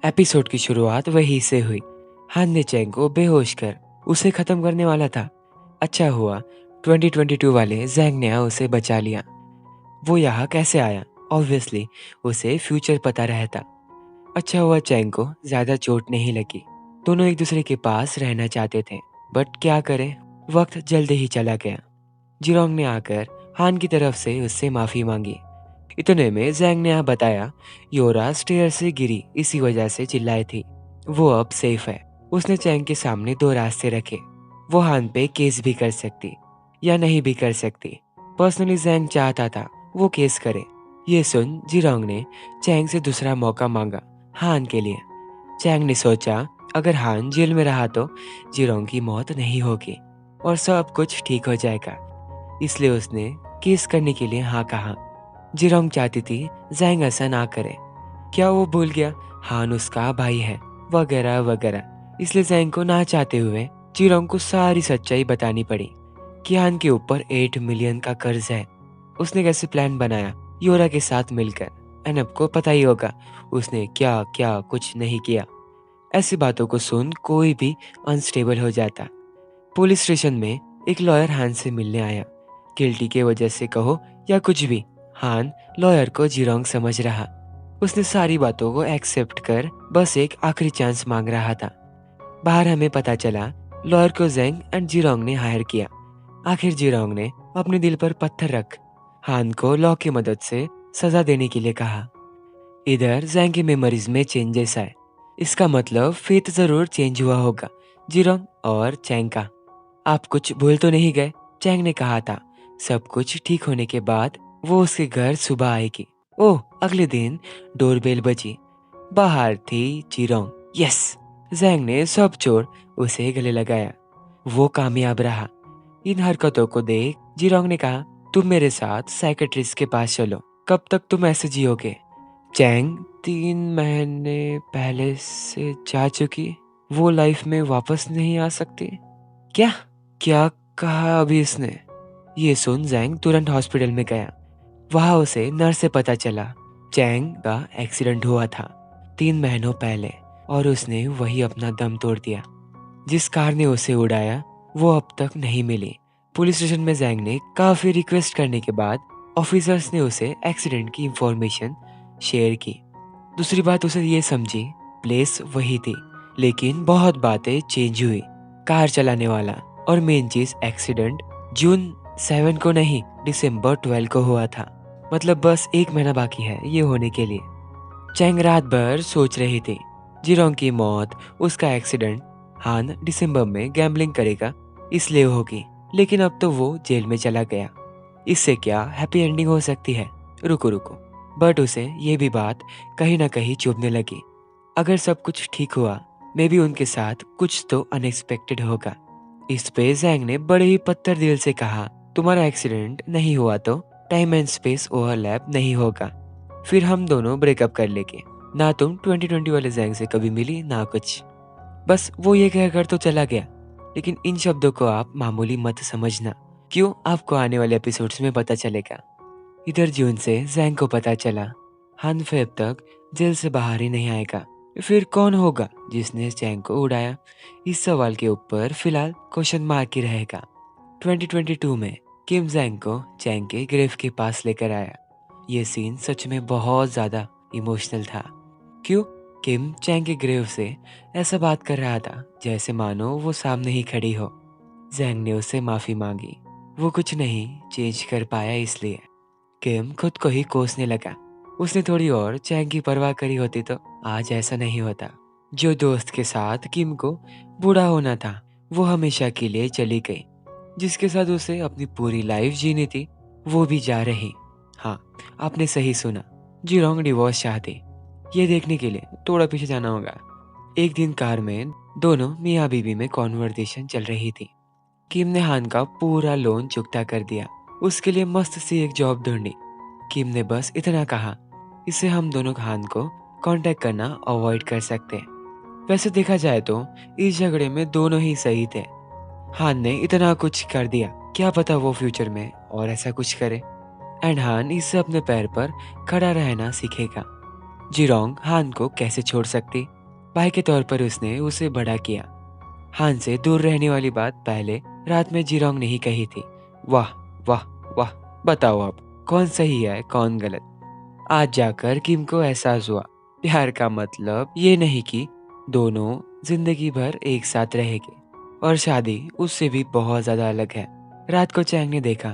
Episode की शुरुआत वहीं से हुई। हान ने चैंग को बेहोश कर उसे खत्म करने वाला था। अच्छा हुआ 2022 वाले जैंग ने उसे बचा लिया। वो यहाँ कैसे आया? ऑब्वियसली उसे फ्यूचर पता रहता। अच्छा हुआ चैंग को ज्यादा चोट नहीं लगी। दोनों एक दूसरे के पास रहना चाहते थे, बट क्या करें, वक्त जल्दी ही चला गया। जिरोंग ने आकर हान की तरफ से उससे माफी मांगी। इतने में जैंग ने बताया योरा स्टेयर से गिरी, इसी वजह से चिल्लाई थी। वो अब सेफ है। उसने चैंग के सामने दो रास्ते रखे। वो हान पे केस भी कर सकती या नहीं भी कर सकती। पर्सनली जैंग चाहता था वो केस करे। ये सुन जिरोंग ने चैंग से दूसरा मौका मांगा हान के लिए। चैंग ने सोचा अगर हान जेल में रहा तो जिरोंग की मौत नहीं होगी और सब कुछ ठीक हो जाएगा, इसलिए उसने केस करने के लिए हाँ कहा। जिरोंग चाहती थी जैंग ऐसा ना करे। क्या वो भूल गया हान उसका भाई है, वगैरह वगैरह। इसलिए जैंग को ना चाहते हुए जिरोंग को सारी सच्चाई बतानी पड़ी कि हान के ऊपर 8 मिलियन का कर्ज है। उसने कैसे प्लान बनाया योरा के साथ मिलकर। एनब को पता ही होगा उसने क्या क्या कुछ नहीं किया। ऐसी बातों को सुन कोई भी अनस्टेबल हो जाता। पुलिस स्टेशन में एक लॉयर हान से मिलने आया। गिल्टी के वजह से कहो या कुछ भी, हान लॉयर को जिरोंग समझ रहा। उसने सारी बातों को एक्सेप्ट कर बस एक आखिरी चांस मांग रहा था। बाहर हमें पता चला लॉयर को जैंग एंड जिरोंग ने हायर किया। आखिर जिरोंग ने अपने दिल पर पत्थर रख हान को लॉ की मदद से सजा देने के लिए कहा। इधर जैंग की मेमोरीज में चेंजेस आए। इसका मतलब फेथ जरूर चेंज हुआ होगा जिरोंग और चैंग का। आप कुछ भूल तो नहीं गए? चैंग ने कहा था। सब कुछ ठीक होने के बाद वो उसके घर सुबह आएगी। ओह, अगले दिन डोरबेल बजी। बाहर थी जिरोंग। यस, जैंग ने सब छोड़ उसे गले लगाया। वो कामयाब रहा। इन हरकतों को देख जिरोंग ने कहा तुम मेरे साथ साइकेट्रिस्ट के पास चलो। कब तक तुम ऐसे जियोगे? चैंग 3 महीने पहले से जा चुकी। वो लाइफ में वापस नहीं आ सकती। क्या क्या कहा अभी इसने? ये सुन जैंग तुरंत हॉस्पिटल में गया। वहां उसे नर्स से पता चला चैंग का एक्सीडेंट हुआ था 3 महीनों पहले और उसने वही अपना दम तोड़ दिया। जिस कार ने उसे उड़ाया वो अब तक नहीं मिली। पुलिस स्टेशन में जैंग ने काफी रिक्वेस्ट करने के बाद ऑफिसर्स ने उसे एक्सीडेंट की इंफॉर्मेशन शेयर की। दूसरी बात उसे ये समझी प्लेस वही थी, लेकिन बहुत बातें चेंज हुई। कार चलाने वाला और मेन चीज एक्सीडेंट जून 7 को नहीं दिसंबर 12 को हुआ था। मतलब बस 1 महीना बाकी है ये होने के लिए। चैंग रात भर सोच रही थी जिरोंग की मौत, उसका एक्सीडेंट, हान दिसंबर में गैम्बलिंग करेगा इसलिए होगी। लेकिन अब तो वो जेल में चला गया। इससे क्या हैप्पी एंडिंग हो सकती है? रुको रुको, बट उसे ये भी बात कहीं ना कहीं चुभने लगी। अगर सब कुछ ठीक हुआ मे भी उनके साथ कुछ तो अनएक्सपेक्टेड होगा। इस पे जैंग ने बड़े ही पत्थर दिल से कहा तुम्हारा एक्सीडेंट नहीं हुआ तो टाइम एंड स्पेस ओवरलैप नहीं होगा, फिर हम दोनों ब्रेकअप कर लेंगे। ना तुम 2020 वाले जैंग से कभी मिली ना कुछ। बस वो ये कहकर तो चला गया। लेकिन इन शब्दों को आप मामूली मत समझना। क्यों, आपको आने वाले एपिसोड्स में पता चलेगा। इधर जून से जैंग को पता चला हान फेब तक जेल से बाहर ही नहीं आएगा। फिर कौन होगा जिसने चैंग को उड़ाया? इस सवाल के ऊपर फिलहाल क्वेश्चन मार्क ही रहेगा। 2022 में किम जैंग को चैंग के ग्रेव के पास लेकर आया। ये सीन सच में बहुत ज्यादा इमोशनल था। क्यों? किम चैंग के ग्रेव से ऐसा बात कर रहा था जैसे मानो वो सामने ही खड़ी हो। जैंग ने उससे माफी मांगी। वो कुछ नहीं चेंज कर पाया इसलिए। किम खुद को ही कोसने लगा। उसने थोड़ी और चैंग की परवाह करी होती तो आज ऐसा नहीं होता। जो दोस्त के साथ किम को बूढ़ा होना था वो हमेशा के लिए चली गई। जिसके साथ उसे अपनी पूरी लाइफ जीनी थी वो भी जा रही। हाँ, आपने सही सुना, जिरोंग डिवोर्स चाहती। ये देखने के लिए थोड़ा पीछे जाना होगा। एक दिन कार में दोनों मियाँ बीवी में कॉन्वर्सेशन चल रही थी। किम ने हान का पूरा लोन चुकता कर दिया। उसके लिए मस्त सी एक जॉब ढूंढी। किम ने बस इतना कहा इससे हम दोनों हान को कांटेक्ट करना अवॉइड कर सकते हैं। वैसे देखा जाए तो इस झगड़े में दोनों ही सही थे। हान ने इतना कुछ कर दिया, क्या पता वो फ्यूचर में और ऐसा कुछ करे। एंड हान इससे अपने पैर पर खड़ा रहना सीखेगा। जिरोंग हान को कैसे छोड़ सकती? भाई के तौर पर उसने उसे बड़ा किया। हान से दूर रहने वाली बात पहले रात में जिरोंग ने ही कही थी। वाह वाह वाह, बताओ अब कौन सही है कौन गलत। आज जाकर किम को एहसास हुआ, प्यार का मतलब ये नहीं कि दोनों जिंदगी भर एक साथ रहेंगे, और शादी उससे भी बहुत ज्यादा अलग है। रात को चैंग ने देखा,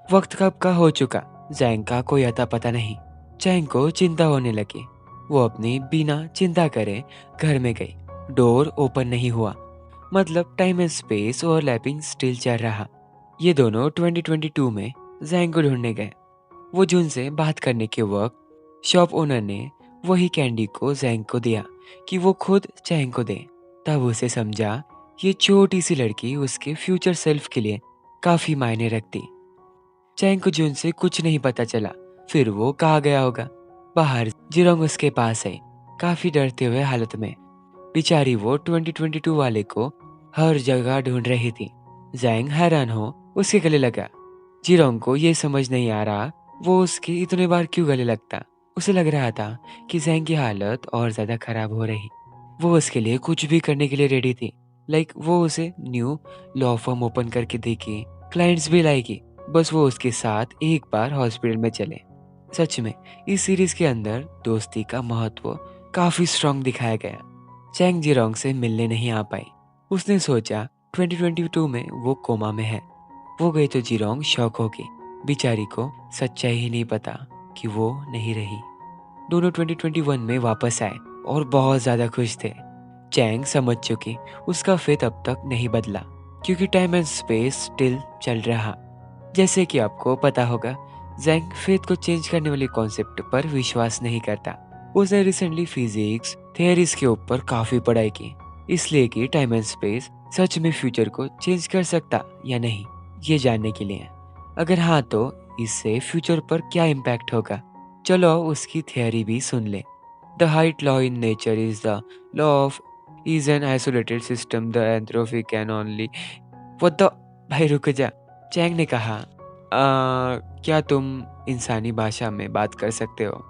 वक्त कब का हो चुका, जैंग का कोई अता पता नहीं। चैंग को चिंता होने लगी। वो अपनी बिना चिंता करे घर में गई। डोर ओपन नहीं हुआ, मतलब time and space overlapping still चल रहा। ये दोनों 2022 में जैंग को ढूंढने गए। वो जून से बात करने के वक्त शॉप ओनर ने वही कैंडी को जैंग को दिया कि वो खुद चैंग को दे। तब उसे समझा ये छोटी सी लड़की उसके फ्यूचर सेल्फ के लिए काफी मायने रखती। चैंग को जून से कुछ नहीं पता चला, फिर वो कहाँ गया होगा। बाहर जिरोंग उसके पास है, काफी डरते हुए हालत में। बेचारी वो 2022 वाले को हर जगह ढूंढ रही थी। जैंग हैरान हो उसके गले लगा। जिरोंग को ये समझ नहीं आ रहा वो उसके इतने बार क्यों गले लगता। उसे लग रहा था कि जैंग की हालत और ज्यादा खराब हो रही। वो उसके लिए कुछ भी करने के लिए रेडी थी। वो उसे न्यू लॉ फर्म ओपन करके देगी, क्लाइंट्स भी लाएगी, बस वो उसके साथ एक बार हॉस्पिटल में चले। सच में इस सीरीज के अंदर दोस्ती का महत्व काफी स्ट्रांग दिखाया गया। चैंग जिरोंग से मिलने नहीं आ पाई। उसने सोचा 2022 में वो कोमा में है। वो गई तो जिरोंग शॉक होगी। बेचारी को सच्चाई ही नहीं पता कि वो नहीं रही। दोनों 2021 में वापस आए और बहुत ज्यादा खुश थे। चैंग समझ चुकी उसका फेथ अब तक नहीं बदला, क्योंकि टाइम एंड स्पेस स्टिल चल रहा। जैसे कि आपको पता होगा, जैंग फेथ को चेंज करने वाले कॉन्सेप्ट पर विश्वास नहीं करता। उसने रिसेंटली फिजिक्स थियरीज के ऊपर काफी पढ़ाई की, इसलिए कि टाइम एंड स्पेस सच में फ्यूचर को चेंज कर सकता या नहीं, ये जानने के लिए। अगर हाँ तो इससे फ्यूचर पर क्या इम्पैक्ट होगा, चलो उसकी थियरी भी सुन ले। The height law in nature is the law of is an isolated system, the एंथ्रोपी can only वो द भाई रुक जा। चैंग ने कहा, क्या तुम इंसानी भाषा में बात कर सकते हो?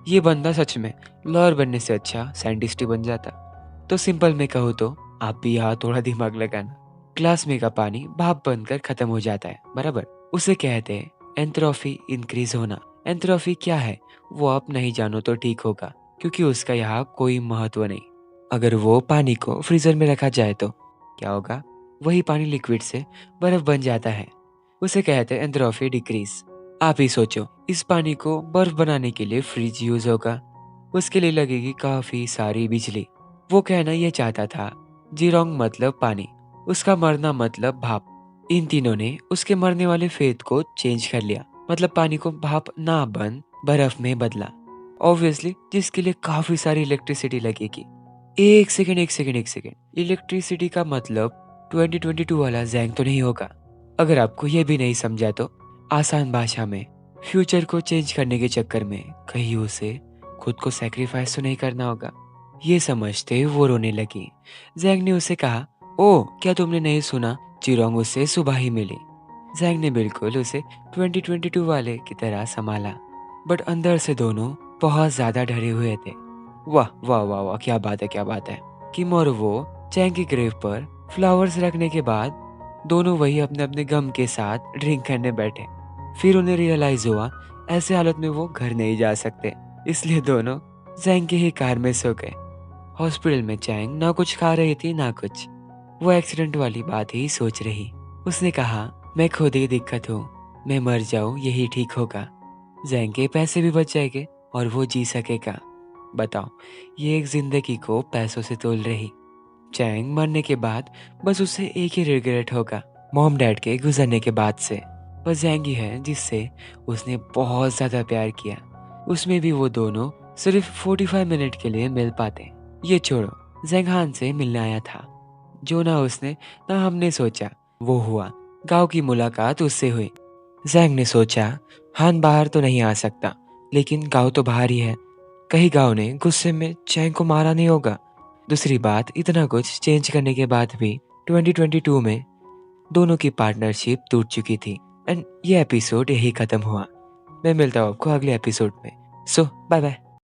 ये बंदा सच में लॉयर बनने से अच्छा साइंटिस्ट ही बन जाता। तो सिंपल में कहूँ तो आप भी यहाँ थोड़ा दिमाग लगाना। ग्लास में का पानी भाप बनकर खत्म हो जाता है, बराबर। उसे कहते हैं एंथ्रोपी इंक्रीज होना। एंथ्रोपी क्या है वो आप नहीं जानो तो ठीक होगा, क्योंकि उसका यहाँ कोई महत्व नहीं। अगर वो पानी को फ्रीजर में रखा जाए तो क्या होगा? वही पानी लिक्विड से बर्फ बन जाता है। उसे कहते हैं एंथ्रोपी डिक्रीज। आप ही सोचो, इस पानी को बर्फ बनाने के लिए फ्रिज यूज होगा, उसके लिए लगेगी काफी सारी बिजली। वो कहना ये चाहता था, जिरोंग मतलब पानी, उसका मरना मतलब भाप। इन तीनों ने उसके मरने वाले फेथ को चेंज कर लिया, मतलब पानी को भाप ना बन बर्फ में बदला। ऑब्वियसली जिसके लिए काफी सारी इलेक्ट्रिसिटी लगेगी। एक सेकंड एक सेकंड एक सेकंड, इलेक्ट्रिसिटी का मतलब 2022 वाला जैंग तो नहीं होगा। अगर आपको ये भी नहीं समझा तो आसान भाषा में, फ्यूचर को चेंज करने के चक्कर में कहीं उसे खुद को सैक्रिफाइस तो नहीं करना होगा। ये समझते वो रोने लगी। जैंग ने उसे कहा, ओ क्या तुमने नहीं सुना, चिरोंग उससे सुबह ही मिली। जैंग ने बिल्कुल उसे 2022 वाले की तरह संभाला, बट अंदर से दोनों बहुत ज्यादा डरे हुए थे। वाह वाह वाह वाह, क्या बात है क्या बात है। किम और वो चैंग की ग्रेव पर फ्लावर्स रखने के बाद दोनों वही अपने अपने गम के साथ ड्रिंक करने बैठे। फिर उन्हें रियलाइज हुआ ऐसे हालत में वो घर नहीं जा सकते, इसलिए दोनों चैंग की ही कार में सो गए। हॉस्पिटल में चैंग ना कुछ खा रही थी ना कुछ। वो एक्सीडेंट वाली बात ही सोच रही। उसने कहा, मैं खुद ही दिक्कत हूँ, मैं मर जाऊँ यही ठीक होगा। जैंग के पैसे भी बच जाएंगे और वो जी सकेगा। बताओ, ये एक जिंदगी को पैसों से तोल रही। चैंग मरने के बाद बस उसे एक ही रिग्रेट होगा, मॉम डैड के गुजरने के बाद से। बस जैंग ही है जिससे उसने बहुत ज्यादा प्यार किया। उसमें भी वो दोनों सिर्फ 45 मिनट के लिए मिल पाते। ये छोड़ो, जैंग हान से मिलने आया था। जो ना उसने ना हमने सोचा वो हुआ। गांव की मुलाकात उससे हुई। जैंग ने सोचा हान बाहर तो नहीं आ सकता, लेकिन गांव तो बाहर ही है, कहीं गांव ने गुस्से में चैंग को मारा नहीं होगा। दूसरी बात, इतना कुछ चेंज करने के बाद भी 2022 में दोनों की पार्टनरशिप टूट चुकी थी। एंड ये एपिसोड यही खत्म हुआ। मैं मिलता हूँ आपको अगले एपिसोड में। सो बाय बाय।